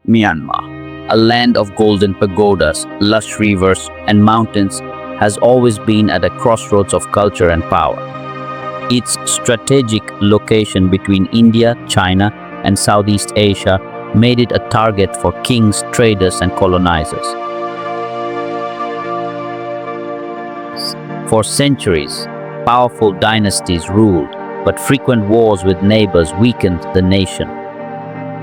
Myanmar, a land of golden pagodas, lush rivers, and mountains, has always been at a crossroads of culture and power. Its strategic location between India, China, and Southeast Asia made it a target for kings, traders, and colonizers. For centuries, powerful dynasties ruled, but frequent wars with neighbors weakened the nation.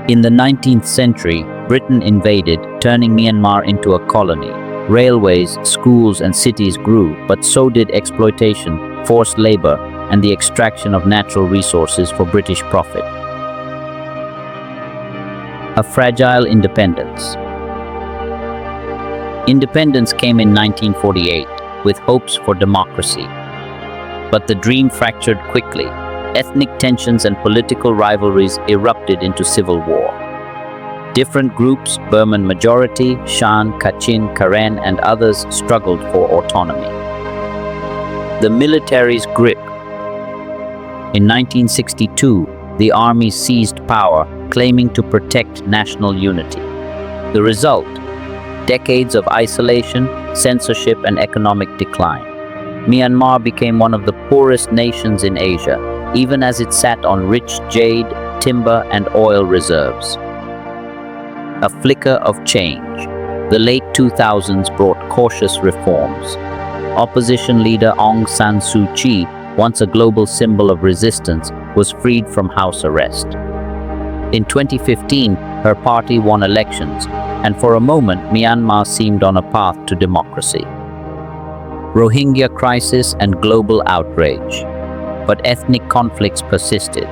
In the 19th century, Britain invaded, turning Myanmar into a colony. Railways, schools, and cities grew, but so did exploitation, forced labor, and the extraction of natural resources for British profit. A fragile independence. Independence came in 1948 with hopes for democracy. But the dream fractured quickly. Ethnic tensions and political rivalries erupted into civil war. Different groups, Burman majority, Shan, Kachin, Karen, and others struggled for autonomy. The military's grip. In 1962, the army seized power, claiming to protect national unity. The result? Decades of isolation, censorship, and economic decline. Myanmar became one of the poorest nations in Asia, even as it sat on rich jade, timber, and oil reserves. A flicker of change. The late 2000s brought cautious reforms. Opposition leader Aung San Suu Kyi, once a global symbol of resistance, was freed from house arrest. In 2015, her party won elections, and for a moment, Myanmar seemed on a path to democracy. Rohingya crisis and global outrage. But ethnic conflicts persisted.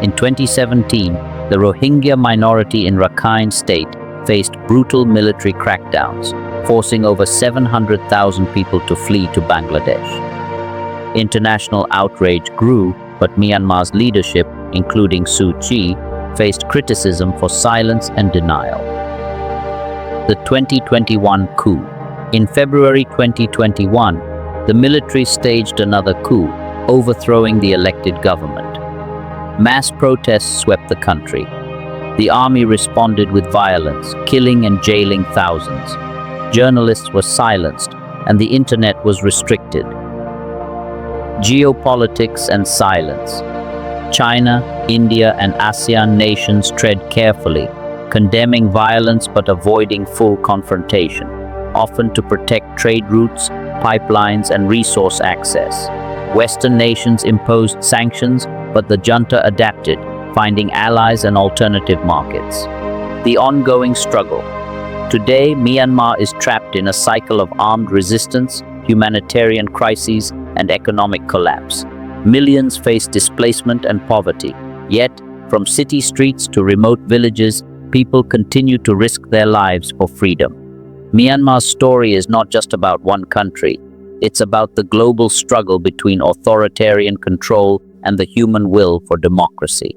In 2017, the Rohingya minority in Rakhine State faced brutal military crackdowns, forcing over 700,000 people to flee to Bangladesh. International outrage grew, but Myanmar's leadership, including Suu Kyi, faced criticism for silence and denial. The 2021 coup. In February 2021, the military staged another coup, overthrowing the elected government. Mass protests swept the country. The army responded with violence, killing and jailing thousands. Journalists were silenced, and the internet was restricted. Geopolitics and silence. China, India, and ASEAN nations tread carefully, condemning violence but avoiding full confrontation, often to protect trade routes, pipelines, and resource access. Western nations imposed sanctions, but the junta adapted, finding allies and alternative markets. The ongoing struggle. Today, Myanmar is trapped in a cycle of armed resistance, humanitarian crises, and economic collapse. Millions face displacement and poverty. Yet, from city streets to remote villages, people continue to risk their lives for freedom. Myanmar's story is not just about one country. It's about the global struggle between authoritarian control and the human will for democracy.